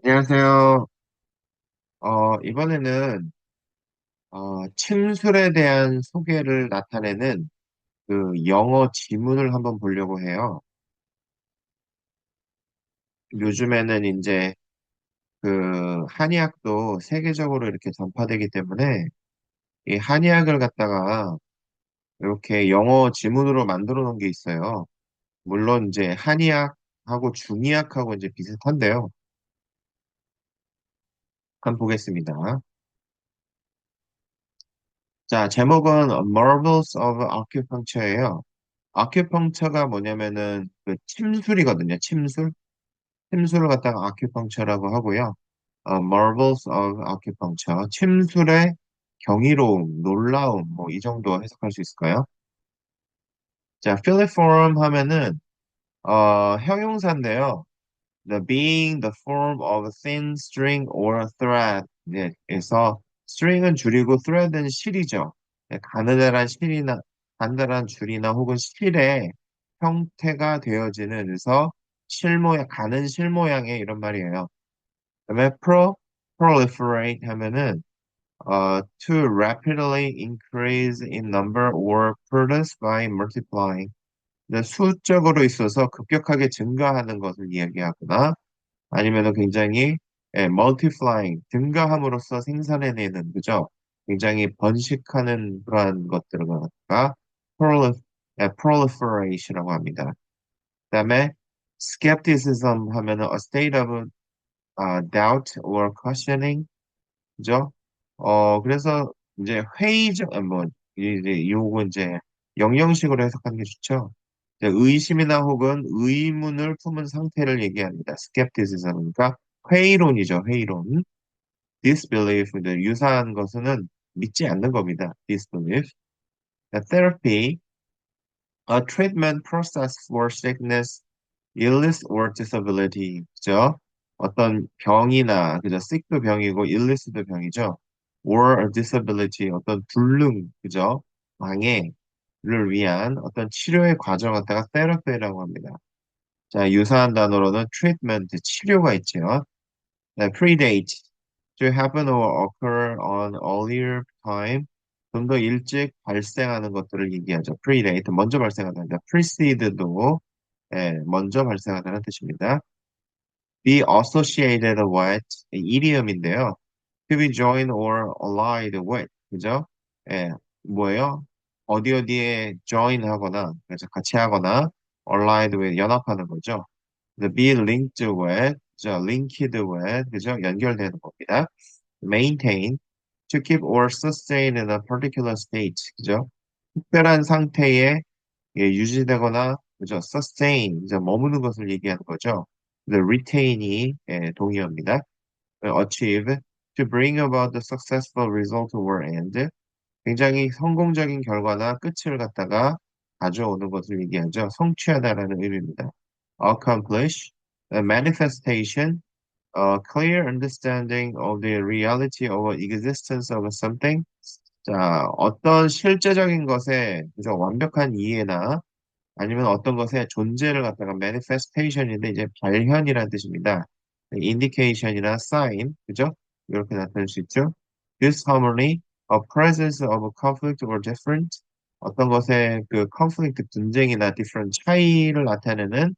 안녕하세요. 이번에는 침술에 대한 소개를 나타내는 그 영어 지문을 한번 보려고 해요. 요즘에는 이제 그 한의학도 세계적으로 이렇게 전파되기 때문에 이 한의학을 갖다가 이렇게 영어 지문으로 만들어 놓은 게 있어요. 물론 이제 한의학하고 중의학하고 이제 비슷한데요. 한번 보겠습니다. 자, 제목은 Marvels of Acupuncture예요. 아큐펑처가 뭐냐면은 그 침술이거든요. 침술. 침술을 갖다가 아큐펑처라고 하고요. Marvels of Acupuncture. 침술의 경이로움, 놀라움, 뭐 이 정도 해석할 수 있을까요? 자, filiform 하면은 형용사인데요. The being the form of a thin string or a thread. 네, 그래서 string은 줄이고 thread은 실이죠. 네, 가느다란 줄이나 혹은 실의 형태가 되어지는 그래서 가는 실 모양의 이런 말이에요. 그다음에 proliferate 하면은 to rapidly increase in number or produce by multiplying. 네, 수적으로 있어서 급격하게 증가하는 것을 이야기하거나 아니면은 굉장히 multiplying, 증가함으로써 생산해내는, 그죠? 굉장히 번식하는 그러한 것들을 갖다가 proliferation이라고 합니다. 그다음에 skepticism 하면은 a state of doubt or questioning, 그죠? 그래서 이제 뭐, 요거 이제 영영식으로 해석하는 게 좋죠. 이제 의심이나 혹은 의문을 품은 상태를 얘기합니다. skepticism. 그러니까 회의론이죠, 회의론. disbelief, 이제 유사한 것은 믿지 않는 겁니다. disbelief. therapy, a treatment process for sickness, illness or disability. 그죠? 어떤 병이나, 그죠? sick도 병이고, illness도 병이죠. or a disability, 어떤 불능, 그죠? 장애를 위한 어떤 치료의 과정을 갖다가 therapy라고 합니다. 자, 유사한 단어로는 treatment, 치료가 있죠. 네, predate, to happen or occur on earlier time, 좀 더 일찍 발생하는 것들을 얘기하죠. predate, 먼저 발생하다. precede도 먼저 발생하다는 뜻입니다. be associated with, 이디엄인데요. to be joined or allied with, 그죠? 예, 뭐예요? 어디 어디에 join 하거나, 그래서 같이 하거나, allied with, 연합하는 거죠. be linked with, 그죠? linked with, 그죠? 연결되는 겁니다. maintain, to keep or sustain in a particular state, 그죠? 특별한 상태에 유지되거나, 그죠? sustain, 이제 머무는 것을 얘기하는 거죠. retain이 동의어입니다. achieve, to bring about the successful result or end, 굉장히 성공적인 결과나 끝을 갖다가 가져오는 것을 얘기하죠. 성취하다라는 의미입니다. accomplish, a manifestation, a clear understanding of the reality of existence of something. 자, 어떤 실제적인 것에 그죠? 완벽한 이해나 아니면 어떤 것의 존재를 갖다가 manifestation인데 이제 발현이라는 뜻입니다. indication이나 sign, 그죠? 이렇게 나타낼 수 있죠. disharmony, a presence of conflict or different, 어떤 것의 그 conflict, 분쟁이나 different, 차이를 나타내는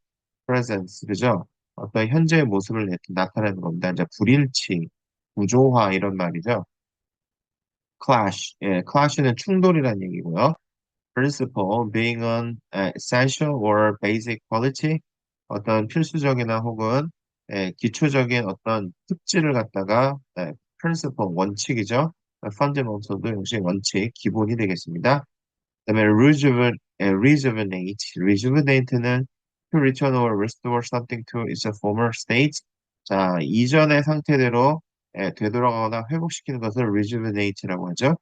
presence, 그죠? 어떤 현재의 모습을 나타내는 겁니다. 이제 불일치, 구조화 이런 말이죠. clash, clash는 충돌이라는 얘기고요. principle being an essential or basic quality, 어떤 필수적이나 혹은 기초적인 어떤 특질을 갖다가 principle, 원칙이죠. fundamental도 역시 원칙, 기본이 되겠습니다. 그다음에 rejuvenate는 to return or restore something to its former state. 자, 이전의 상태대로 되돌아가거나 회복시키는 것을 rejuvenate라고 하죠.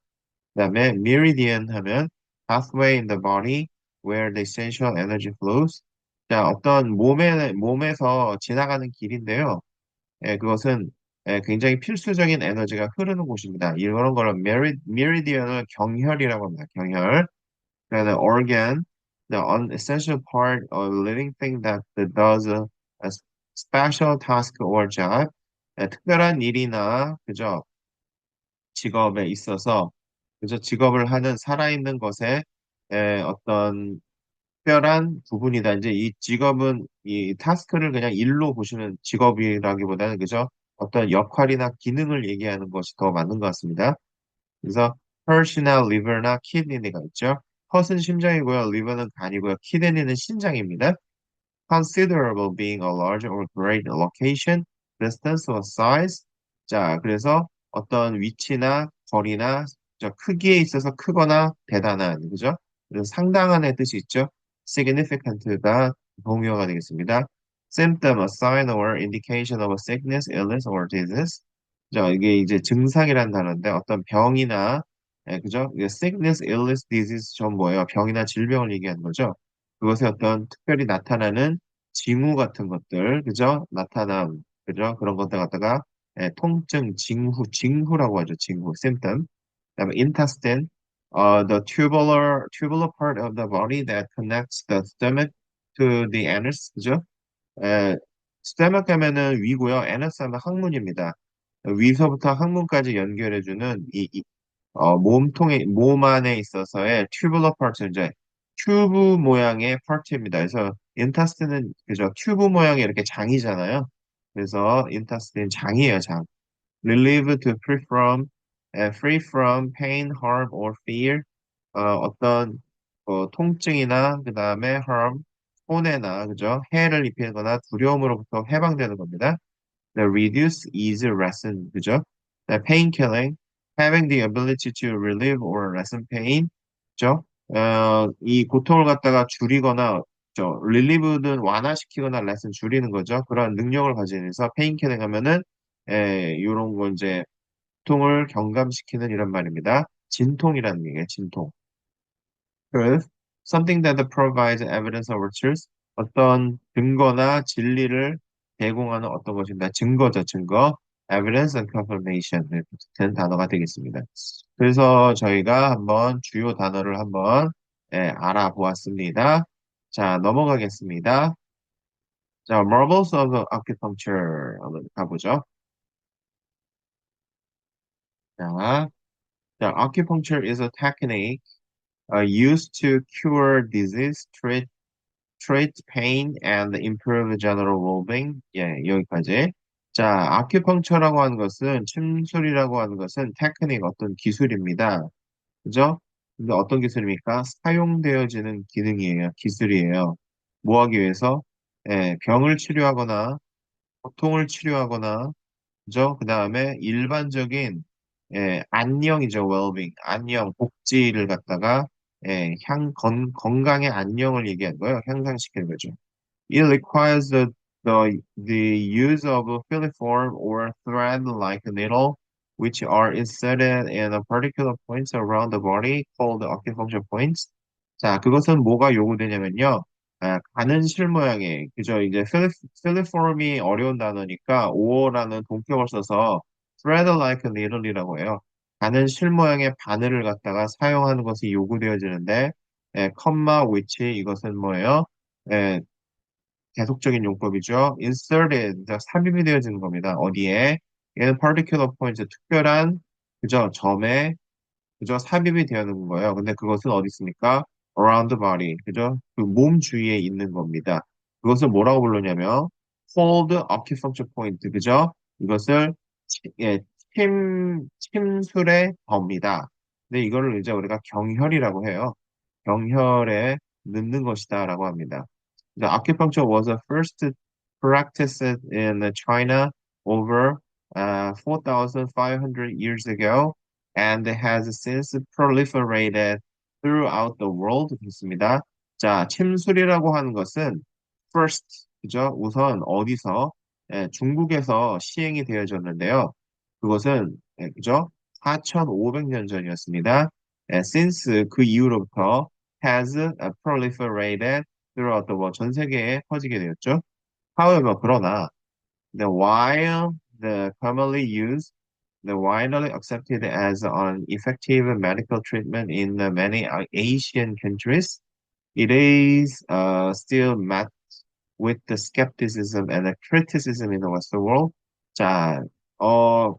그다음에 meridian 하면 pathway in the body where the essential energy flows. 자, 어떤 몸에서 지나가는 길인데요. 그것은 굉장히 필수적인 에너지가 흐르는 곳입니다. 이런 걸 meridian을 경혈이라고 합니다. 경혈. 그다음에 organ, the unessential part of living thing that does a special task or job. 특별한 일이나 그죠? 직업에 있어서 그죠? 직업을 하는 살아있는 것에 어떤 특별한 부분이다. 이제 이 직업은 이 타스크를 그냥 일로 보시면 직업이라기보다는 그죠? 어떤 역할이나 기능을 얘기하는 것이 더 맞는 것 같습니다. 그래서 heart이나 liver나 kidney가 있죠. heart은 심장이고요, liver는 간이고요, kidney는 신장입니다. considerable being a large or great location, distance or size. 자, 그래서 어떤 위치나 거리나 크기에 있어서 크거나 대단한, 그죠? 그래서 상당한의 뜻이 있죠. significant가 동의어가 되겠습니다. symptom, a sign or indication of a sickness, illness or disease. 자, 이게 이제 증상이라는 단어인데 어떤 병이나 그죠? 이게 sickness, illness, disease 전 뭐예요? 병이나 질병을 얘기하는 거죠. 그것에 어떤 특별히 나타나는 징후 같은 것들, 그죠? 나타남, 그죠? 그런 것들 갖다가 통증, 징후라고 하죠. 징후, symptom. 그다음에 intestine, the tubular part of the body that connects the stomach to the anus, 그죠? 에, stomach 하면은 위고요. anus 하면 항문입니다. 위서부터 항문까지 연결해주는 몸 안에 있어서의 tubular part, 이제 튜브 모양의 파트입니다. 그래서 인타스틴은 그죠? 튜브 모양의 이렇게 장이잖아요. 그래서 인타스틴 장이에요, 장. Relieve to free from pain, harm or fear. 어떤 통증이나 그 다음에 harm, 손해나 그죠? 해를 입히거나 두려움으로부터 해방되는 겁니다. The reduce, ease, lessen, 그죠? The pain killing, having the ability to relieve or lessen pain, 그죠? 이 고통을 갖다가 줄이거나, relieve는 완화시키거나 lessen 줄이는 거죠. 그런 능력을 가지는 해서 pain killing 하면은, 이런 거 이제, 고통을 경감시키는 이런 말입니다. 진통이라는 얘기예요, 진통. Truth, something that provides evidence of truth, 어떤 근거나 진리를 제공하는 어떤 것입니다. 증거죠, 증거. Evidence and confirmation 된 단어가 되겠습니다. 그래서 저희가 한번 주요 단어를 한번 알아보았습니다. 자, 넘어가겠습니다. 자, Marvels of Acupuncture 한번 가보죠. 자, Acupuncture is a technique used to cure disease, treat pain and improve general well-being. 예, 여기까지. 자, 아큐펑처라고 하는 것은, 침술이라고 하는 것은 테크닉, 어떤 기술입니다. 그죠? 근데 어떤 기술입니까? 사용되어지는 기능이에요. 기술이에요. 뭐 하기 위해서? 병을 치료하거나, 고통을 치료하거나, 그죠? 그 다음에 일반적인, 안녕이죠. well-being. 안녕, 복지를 갖다가, 건강의 안녕을 얘기한 거예요. 향상시키는 거죠. It requires the use of a filiform or thread-like needle, which are inserted in a particular points around the body called acupuncture points. 자, 그것은 뭐가 요구되냐면요. 가는 실 모양의, 그죠? 이제 필리폼이 어려운 단어니까 오어라는 동격을 써서 thread-like needle이라고 해요. 가는 실 모양의 바늘을 갖다가 사용하는 것이 요구되어지는데, 컴마, which 이것은 뭐예요? 예, 계속적인 용법이죠. inserted, 그러니까 삽입이 되어지는 겁니다. 어디에? 얘는 particular points, 특별한, 그죠? 점에, 그죠? 삽입이 되는 거예요. 근데 그것은 어디 있습니까? around the body, 그죠? 그 몸 주위에 있는 겁니다. 그것을 뭐라고 부르냐면, hold acupuncture point, 그죠? 이것을, 침술의 범위다. 근데 이거를 이제 우리가 경혈이라고 해요. 경혈에 넣는 것이다라고 합니다. The acupuncture was first practiced in China over 4,500 years ago and has since proliferated throughout the world. 그렇습니다. 자, 침술이라고 하는 것은 first, 그죠? 우선 어디서? 중국에서 시행이 되어졌는데요. 그것은, 그죠? 4,500년 전이었습니다. since 그 이후로부터 has proliferated throughout the world, 전 세계에 퍼지게 되었죠. However, 그러나, while the widely accepted as an effective medical treatment in many Asian countries, it is still met with the skepticism and the criticism in the Western world. 자,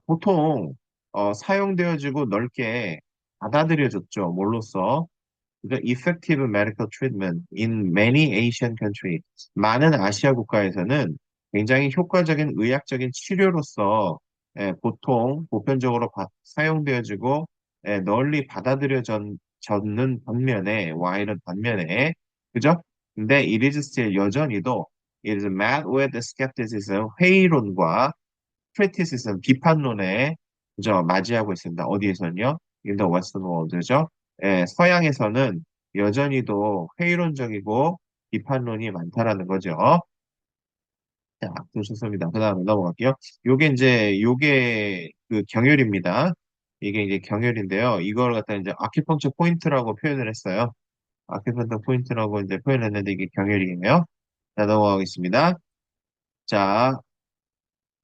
보통, 사용되어지고 넓게 받아들여졌죠. 뭘로써? The effective medical treatment in many Asian countries. 많은 아시아 국가에서는 굉장히 효과적인 의학적인 치료로서 보통 보편적으로 사용되어지고 널리 받아들여졌는 반면에 이런 반면에 그죠? 근데 it is still 여전히도 it is met with skepticism 회의론과 criticism 비판론에 그죠? 맞이하고 있습니다. 어디에서는요? In the Western world죠. 서양에서는 여전히도 회의론적이고 비판론이 많다라는 거죠. 자, 좋습니다. 그 다음에 넘어갈게요. 요게 그 경혈입니다. 이게 이제 경혈인데요. 이걸 갖다 이제 아큐펑처 포인트라고 표현을 했어요. 아큐펑처 포인트라고 이제 표현했는데 이게 경혈이에요. 자, 넘어가겠습니다. 자,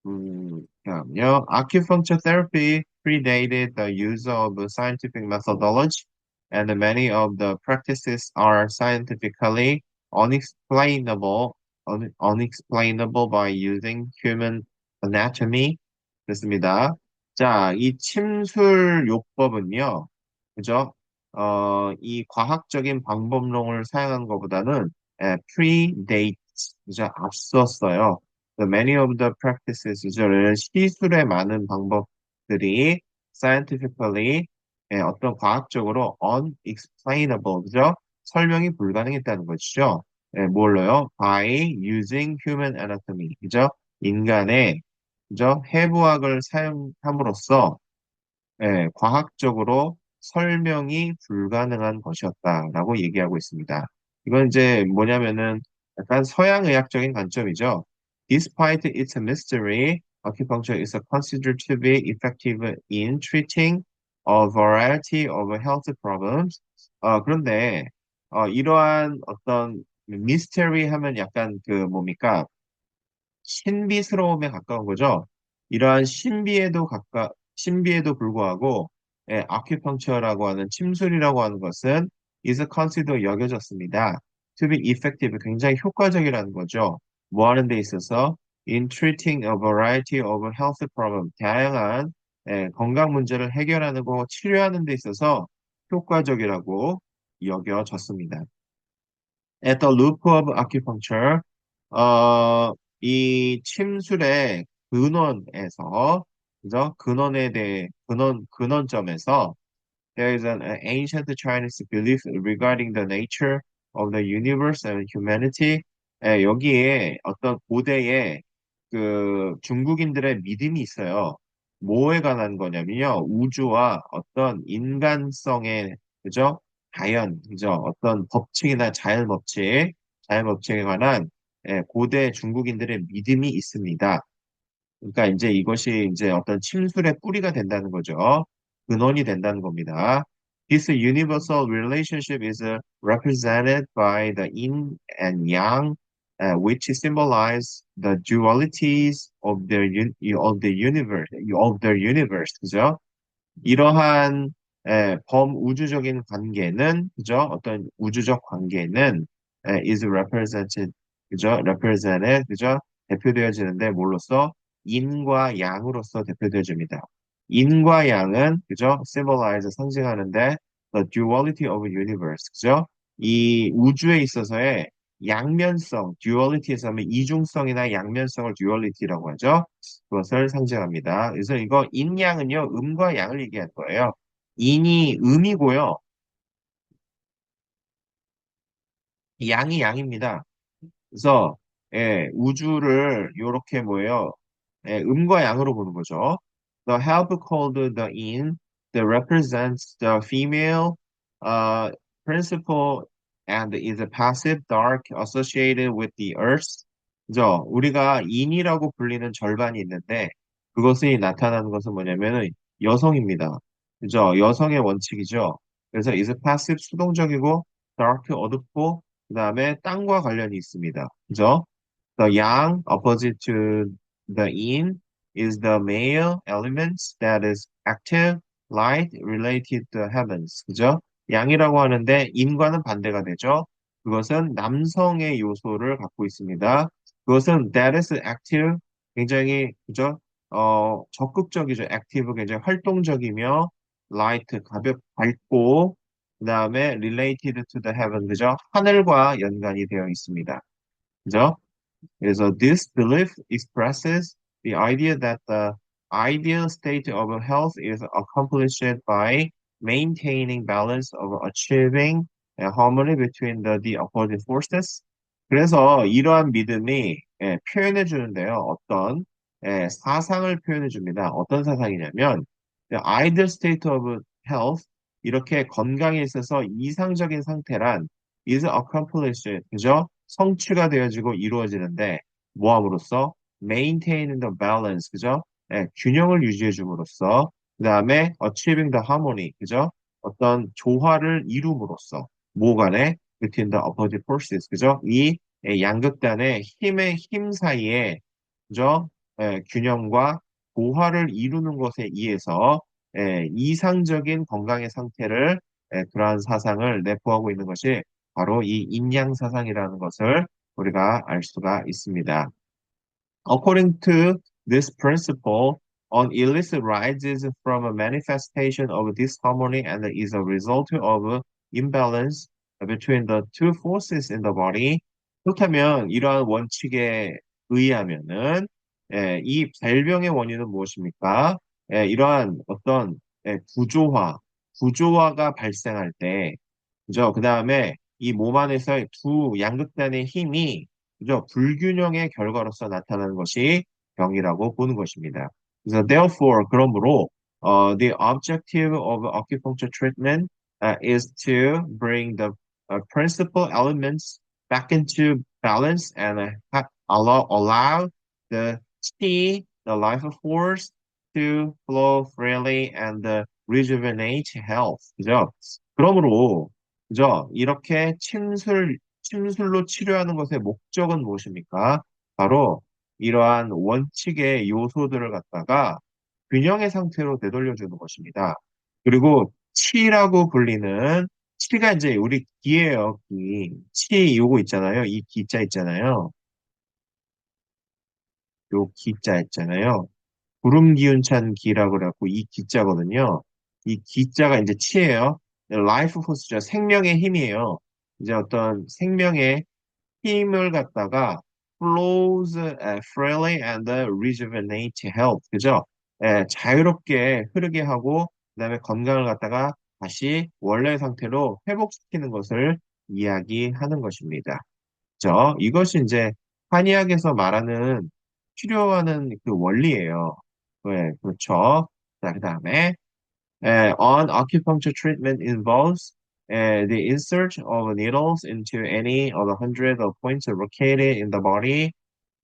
그다음요. Acupuncture therapy predated the use of scientific methodology, and many of the practices are scientifically unexplainable by using human anatomy. 됐습니다. 자, 이 침술 요법은요, 그죠? 이 과학적인 방법론을 사용한 것보다는 predate, 그죠? 앞섰어요. The many of the practices, 시술의 많은 방법들이 scientifically 어떤 과학적으로 unexplainable, 그죠? 설명이 불가능했다는 것이죠. 뭘로요? By using human anatomy, 그죠? 인간의, 그죠? 해부학을 사용함으로써 과학적으로 설명이 불가능한 것이었다라고 얘기하고 있습니다. 이건 이제 뭐냐면은 약간 서양의학적인 관점이죠. Despite its mystery, acupuncture is considered to be effective in treating a variety of health problems. 그런데 이러한 어떤 미스테리 하면 약간 그 뭡니까? 신비스러움에 가까운 거죠. 이러한 신비에도 불구하고, 아큐펑처라고 하는 침술이라고 하는 것은 is considered 여겨졌습니다. To be effective, 굉장히 효과적이라는 거죠. 뭐 하는 데 있어서 in treating a variety of health problem, 다양한 건강 문제를 해결하는 거, 치료하는 데 있어서 효과적이라고 여겨졌습니다. At the loop of acupuncture, 이 침술의 근원에서, 그죠? 근원점에서, there is an ancient Chinese belief regarding the nature of the universe and humanity. 여기에 어떤 고대의 그 중국인들의 믿음이 있어요. 뭐에 관한 거냐면요. 우주와 어떤 인간성의, 그죠? 그죠? 어떤 법칙이나 자연 법칙에 관한 고대 중국인들의 믿음이 있습니다. 그러니까 이제 이것이 이제 어떤 침술의 뿌리가 된다는 거죠. 근원이 된다는 겁니다. This universal relationship is represented by the yin and yang, which symbolize the dualities of the universe, 그죠? 이러한 범우주적인 관계는 그죠? 어떤 우주적 관계는 is represented 그죠? represented 그죠? 대표되어지는데 뭘로써 인과 양으로서 대표되어집니다. 인과 양은 그죠? symbolize 상징하는데 the duality of universe 그죠? 이 우주에 있어서의 양면성, duality에서 하면 이중성이나 양면성을 duality라고 하죠. 그것을 상징합니다. 그래서 이거 인양은요, 음과 양을 얘기하는 거예요. 인이 음이고요, 양이 양입니다. 그래서 우주를 이렇게 뭐예요? 음과 양으로 보는 거죠. The help called the in, that represents the female uh, principle and is a passive dark associated with the earth. 그죠? 우리가 인이라고 불리는 절반이 있는데 그것이 나타나는 것은 뭐냐면은 여성입니다. 그죠? 여성의 원칙이죠. 그래서 is passive 수동적이고 dark 어둡고 그 다음에 땅과 관련이 있습니다. 그죠? The yang, opposite to the yin, is the male element that is active, light, related to heavens. 그죠? 양이라고 하는데 인과는 반대가 되죠. 그것은 남성의 요소를 갖고 있습니다. 그것은 that is active, 굉장히, 그죠? 적극적이죠. active, 굉장히 활동적이며, light, 밝고, 그 다음에 related to the heaven, 그죠? 하늘과 연관이 되어 있습니다. 그죠? 그래서 this belief expresses the idea that the ideal state of health is accomplished by maintaining balance of achieving a harmony between the opposite forces. 그래서 이러한 믿음이 표현해 주는데요. 어떤 사상을 표현해 줍니다. 어떤 사상이냐면 the ideal state of health 이렇게 건강에 있어서 이상적인 상태란 is accomplished, 그죠? 성취가 되어지고 이루어지는데 뭐함으로써 maintain the balance, 그죠? 균형을 유지해 줌으로써 그 다음에 achieving the harmony, 그죠? 어떤 조화를 이룸으로써 뭐 간에 between the opposite forces, 그죠? 이 양극단의 힘 사이에 그죠? 균형과 조화를 이루는 것에 의해서 이상적인 건강의 상태를 그러한 사상을 내포하고 있는 것이 바로 이 인양 사상이라는 것을 우리가 알 수가 있습니다. According to this principle, an illness arises from a manifestation of disharmony and is a result of imbalance between the two forces in the body. 그렇다면 이러한 원칙에 의하면은 이 발병의 원인은 무엇입니까? 이러한 어떤 구조화가 발생할 때, 그죠? 그 다음에 이 몸 안에서의 두 양극단의 힘이 그죠? 불균형의 결과로서 나타나는 것이 병이라고 보는 것입니다. 그래서 therefore 그러므로 the objective of acupuncture treatment is to bring the principal elements back into balance and allow the qi, the life force, to flow freely and rejuvenate health. 그죠? 그러므로 그죠? 이렇게 침술로 치료하는 것의 목적은 무엇입니까? 바로 이러한 원칙의 요소들을 갖다가 균형의 상태로 되돌려주는 것입니다. 그리고 치라고 불리는 치가 이제 우리 기예요, 기. 치 요거 있잖아요. 이 기자 있잖아요. 요 기자 있잖아요. 구름 기운찬 기라고 그래갖고 이 기자거든요. 이 기자가 이제 치예요. 라이프 포스죠. 생명의 힘이에요. 이제 어떤 생명의 힘을 갖다가 flows freely and rejuvenate health. 그죠? 자유롭게 흐르게 하고 그다음에 건강을 갖다가 다시 원래 상태로 회복시키는 것을 이야기하는 것입니다. 그죠? 이것이 이제 한의학에서 말하는 치료하는 그 원리예요. 네, 그렇죠. 자, 그다음에 on acupuncture treatment involves the insert of needles into any of the hundreds of points located in the body's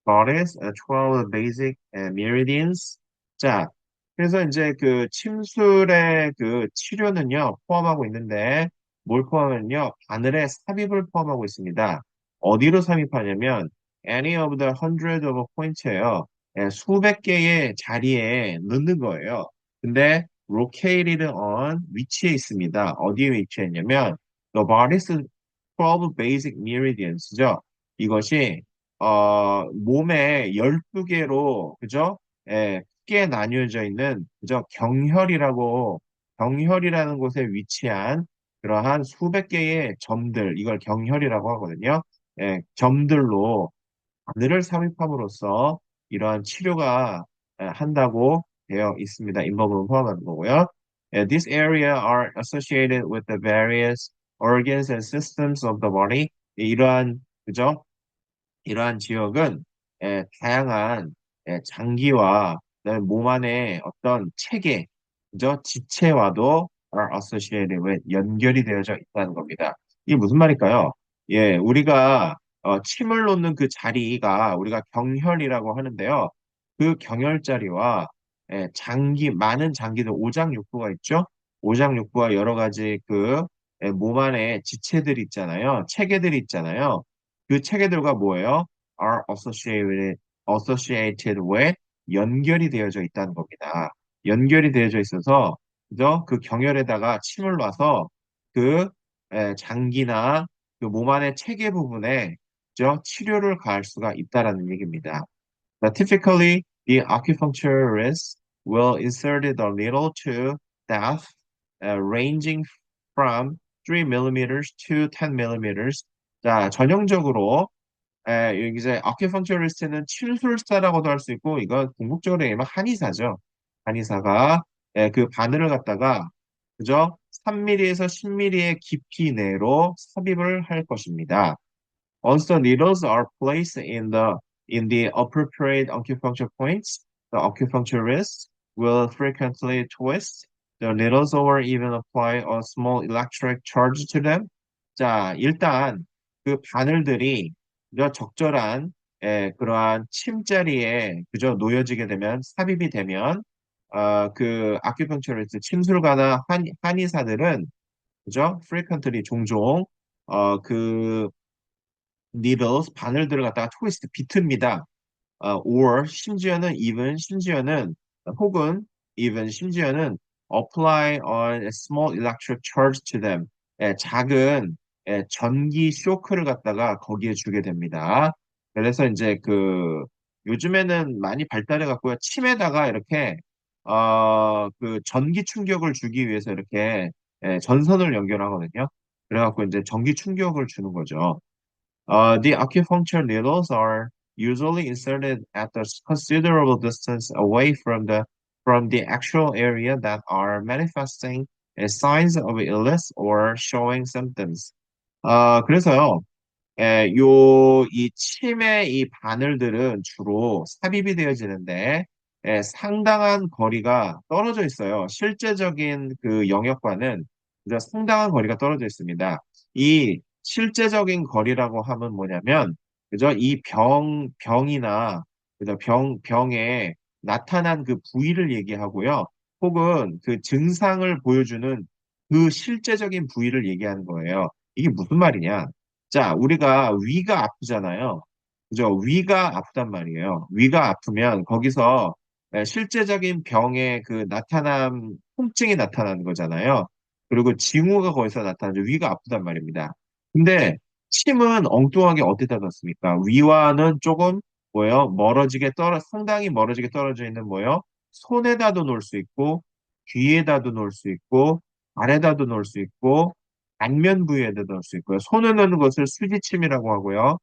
12 basic meridians. 자, 그래서 이제 그 침술의 그 치료는요, 포함하고 있는데, 뭘 포함하면요, 바늘에 삽입을 포함하고 있습니다. 어디로 삽입하냐면, any of the hundreds of points예요. 수백 개의 자리에 넣는 거예요. 근데 located on 위치에 있습니다. 어디에 위치해 있냐면 the body's 12 basic meridians죠. 이것이 몸의 12개로 그죠? 크게 나뉘어져 있는 그죠? 경혈이라는 곳에 위치한 그러한 수백 개의 점들 이걸 경혈이라고 하거든요. 점들로 바늘을 삽입함으로써 이러한 치료가 한다고 되어 있습니다. 인법은 포함하는 거고요. This area are associated with the various organs and systems of the body. 그죠? 이러한 지역은 다양한 장기와 그다음에 몸 안에 어떤 체계, 그죠? 지체와도 are associated with 연결이 되어져 있다는 겁니다. 이게 무슨 말일까요? 예, 우리가 침을 놓는 그 자리가 우리가 경혈이라고 하는데요. 그 경혈자리와 많은 장기들, 오장육부가 있죠? 오장육부와 여러 가지 그 몸 안에 지체들이 있잖아요. 체계들이 있잖아요. 그 체계들과 뭐예요? are associated with 연결이 되어져 있다는 겁니다. 연결이 되어져 있어서 그죠? 그 경혈에다가 침을 놔서 그 장기나 그 몸 안의 체계 부분에 그죠? 치료를 가할 수가 있다라는 얘기입니다. Typically, The acupuncturist will insert the needle to depth ranging from 3 millimeters to 10 millimeters. 자, 전형적으로 여기 이제 아큐펑처리스트는 침술사라고도 할 수 있고 이건 궁극적으로 얘기하면 한의사죠. 한의사가 그 바늘을 갖다가 그죠? 3mm에서 10mm의 깊이 내로 삽입을 할 것입니다. Once the needles are placed in the appropriate acupuncture points, the acupuncturist will frequently twist the needles or even apply a small electric charge to them. 자, 일단 그 바늘들이 그저 적절한 그러한 침자리에 그저 놓여지게 되면 삽입이 되면 그 아큐펑처리스트 침술가나 한의사들은 그죠? frequently 종종 그 needles 바늘들을 갖다가 트위스트 비틉니다. or 심지어는 혹은 even 심지어는 apply on a small electric charge to them. 작은 전기 쇼크를 갖다가 거기에 주게 됩니다. 그래서 이제 그 요즘에는 많이 발달해 갖고요. 침에다가 이렇게 그 전기 충격을 주기 위해서 이렇게 전선을 연결하거든요. 그래갖고 이제 전기 충격을 주는 거죠. The acupuncture needles are usually inserted at a considerable distance away from the actual area that are manifesting signs of illness or showing symptoms. 그래서요, 이 침의 이 바늘들은 주로 삽입이 되어지는데, 상당한 거리가 떨어져 있어요. 실제적인 그 영역과는 그저 상당한 거리가 떨어져 있습니다. 이 실제적인 거리라고 하면 뭐냐면, 그저 이 병이나, 그저 병에 나타난 그 부위를 얘기하고요. 혹은 그 증상을 보여주는 그 실제적인 부위를 얘기하는 거예요. 이게 무슨 말이냐? 자, 우리가 위가 아프잖아요. 그죠? 위가 아프단 말이에요. 위가 아프면 거기서 실제적인 병의 그 통증이 나타나는 거잖아요. 그리고 징후가 거기서 나타나죠. 위가 아프단 말입니다. 근데 침은 엉뚱하게 어디다 넣습니까? 위와는 조금 뭐예요? 상당히 멀어지게 떨어져 있는 뭐예요? 손에다도 놓을 수 있고, 귀에다도 놓을 수 있고, 발에다도 놓을 수 있고, 안면 부위에다 넣을 수 있고요. 손에 넣는 것을 수지침이라고 하고요.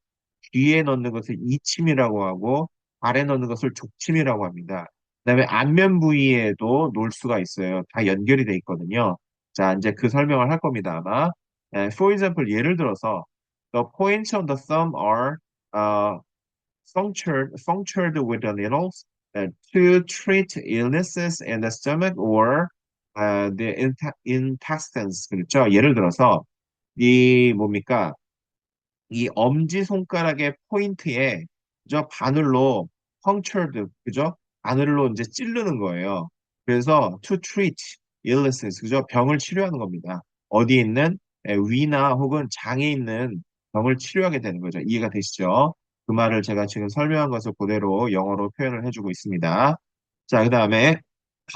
귀에 넣는 것을 이침이라고 하고, 발에 넣는 것을 족침이라고 합니다. 그다음에 안면 부위에도 놓을 수가 있어요. 다 연결이 돼 있거든요. 자, 이제 그 설명을 할 겁니다, 아마. For example, 예를 들어서, the points of the thumb are uh, punctured with the needles to treat illnesses in the stomach or the intestines. 그렇죠? 예를 들어서, 이 뭡니까? 이 엄지손가락의 포인트에 그죠? 바늘로 punctured 그죠? 바늘로 이제 찌르는 거예요. 그래서 to treat illnesses 그죠? 병을 치료하는 겁니다. 어디에 있는 위나 혹은 장에 있는 병을 치료하게 되는 거죠. 이해가 되시죠? 그 말을 제가 지금 설명한 것을 그대로 영어로 표현을 해주고 있습니다. 자, 그 다음에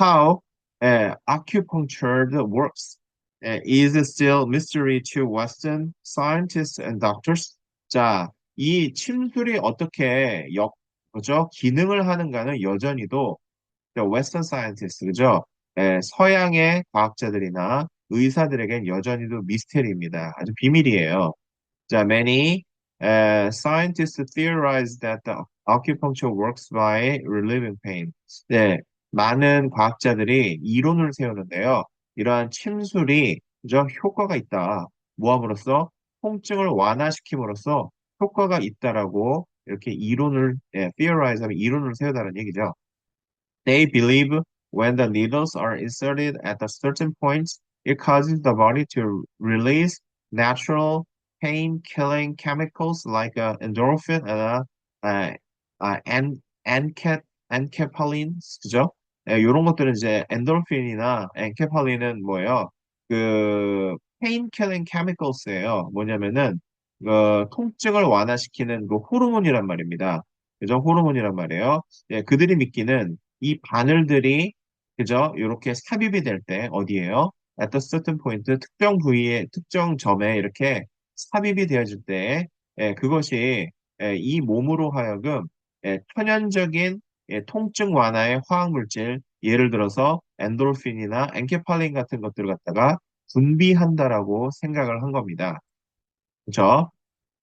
how acupuncture works. Is still mystery to Western scientists and doctors. 자, 이 침술이 어떻게 그죠? 기능을 하는가는 여전히도 Western scientists, 그죠? 서양의 과학자들이나 의사들에겐 여전히도 미스테리입니다. 아주 비밀이에요. 자, many scientists theorize that the acupuncture works by relieving pain. 네, 많은 과학자들이 이론을 세우는데요. 이러한 침술이 그저 효과가 있다. 뭐함으로써 통증을 완화시킴으로써 효과가 있다라고 이렇게 theorize 하면 이론을 세우다는 얘기죠. They believe when the needles are inserted at a certain point, it causes the body to release natural pain-killing chemicals like endorphin and anke, enkephalin, 그죠? 이런 것들은 이제 엔돌핀이나 엔케팔린은 뭐예요? 그 pain-killing chemicals예요. 뭐냐면은 통증을 완화시키는 그 호르몬이란 말입니다. 그죠? 호르몬이란 말이에요. 그들이 믿기는 이 바늘들이 그죠? 이렇게 삽입이 될 때 어디에요? at a certain point 특정 부위에 특정 점에 이렇게 삽입이 되어질 때 그것이 이 몸으로 하여금 천연적인 통증 완화의 화학 물질, 예를 들어서 엔도르핀이나 엔케팔린 같은 것들을 갖다가 분비한다라고 생각을 한 겁니다. 그죠?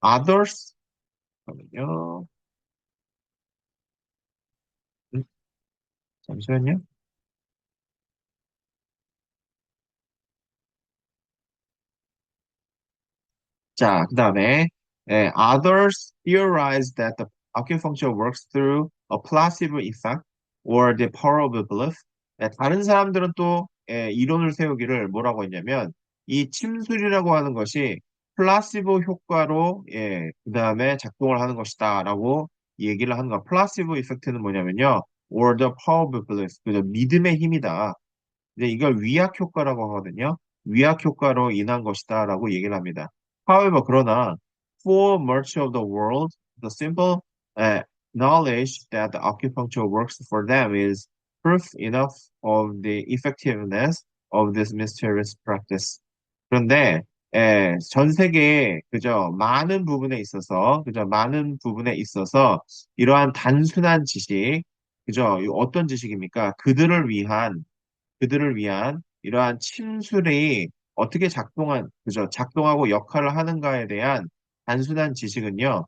others, 잠깐만요. 음, 잠시만요. 자, 그 다음에 others theorize that the acupuncture works through a placebo effect or the power of belief. 다른 사람들은 또 이론을 세우기를 뭐라고 했냐면 이 침술이라고 하는 것이 플라시보 효과로 그 다음에 작동을 하는 것이다라고 얘기를 하는 거. 플라시보 이펙트는 뭐냐면요. or the power of belief. 그죠? 믿음의 힘이다. 근데 이걸 위약 효과라고 하거든요. 위약 효과로 인한 것이다라고 얘기를 합니다. However, 그러나 for much of the world, the simple knowledge that the acupuncture works for them is proof enough of the effectiveness of this mysterious practice. 그런데 전 세계에 그저 많은 부분에 있어서 그저 많은 부분에 있어서 이러한 단순한 지식 그저 어떤 지식입니까? 그들을 위한 이러한 침술이 어떻게 그죠? 작동하고 역할을 하는가에 대한 단순한 지식은요,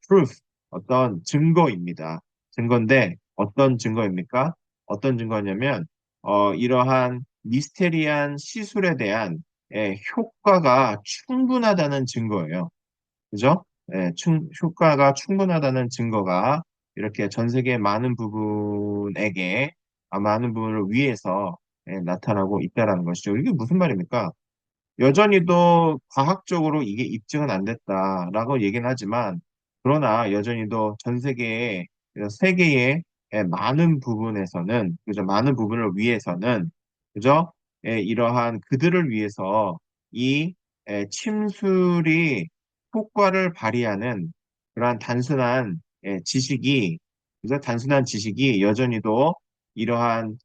proof, 어떤 증거입니다. 증거인데, 어떤 증거입니까? 어떤 증거냐면, 이러한 미스테리한 시술에 대한 효과가 충분하다는 증거예요. 그죠? 효과가 충분하다는 증거가 이렇게 전 세계 많은 부분에게, 많은 부분을 위해서 나타나고 있다라는 것이죠. 이게 무슨 말입니까? 여전히도 과학적으로 이게 입증은 안 됐다라고 얘기는 하지만, 그러나 여전히도 전 세계의 많은 부분에서는, 그죠? 많은 부분을 위해서는, 그죠? 이러한 그들을 위해서 이 침술이 효과를 발휘하는 그러한 지식이, 그죠? 단순한 지식이 여전히도 이러한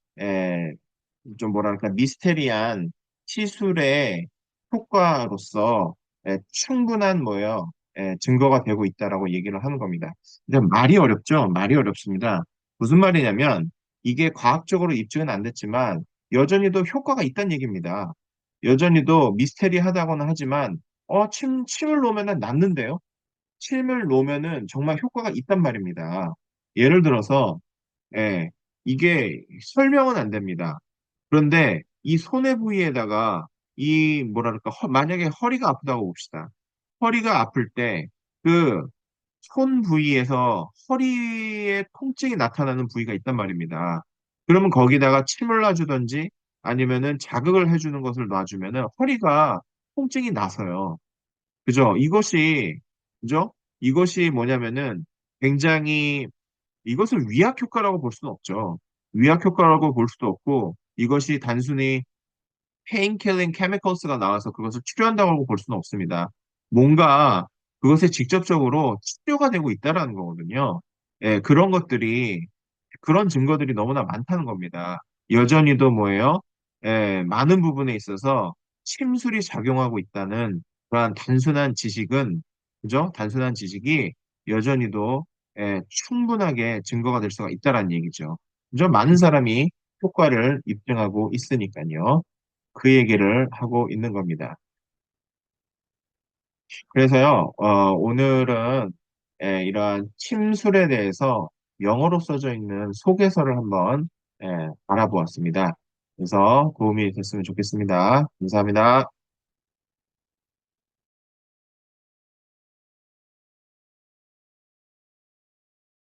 좀 뭐랄까 미스테리한 시술의 효과로서 충분한 증거가 되고 있다라고 얘기를 하는 겁니다. 근데 말이 어렵죠? 말이 어렵습니다. 무슨 말이냐면 이게 과학적으로 입증은 안 됐지만 여전히도 효과가 있다는 얘기입니다. 여전히도 미스테리하다고는 하지만 침을 놓으면 낫는데요? 침을 놓으면은 정말 효과가 있단 말입니다. 예를 들어서 예, 이게 설명은 안 됩니다. 그런데 이 손의 부위에다가 뭐랄까, 만약에 허리가 아프다고 봅시다. 허리가 아플 때 그 손 부위에서 허리에 통증이 나타나는 부위가 있단 말입니다. 그러면 거기다가 침을 놔주든지 아니면은 자극을 해주는 것을 놔주면은 허리가 통증이 나서요. 그죠? 그죠? 이것이 뭐냐면은 굉장히 이것을 위약 효과라고 볼 수는 없죠. 위약 효과라고 볼 수도 없고 이것이 단순히 페인킬링 케미컬스가 나와서 그것을 치료한다고 볼 수는 없습니다. 뭔가 그것에 직접적으로 치료가 되고 있다라는 거거든요. 그런 증거들이 너무나 많다는 겁니다. 여전히도 뭐예요? 많은 부분에 있어서 침술이 작용하고 있다는 그러한 단순한 지식은, 그죠? 단순한 지식이 여전히도 충분하게 증거가 될 수가 있다라는 얘기죠. 그죠? 많은 사람이 효과를 입증하고 있으니까요. 그 얘기를 하고 있는 겁니다. 그래서요, 오늘은 이러한 침술에 대해서 영어로 써져 있는 소개서를 한번 알아보았습니다. 그래서 도움이 됐으면 좋겠습니다. 감사합니다.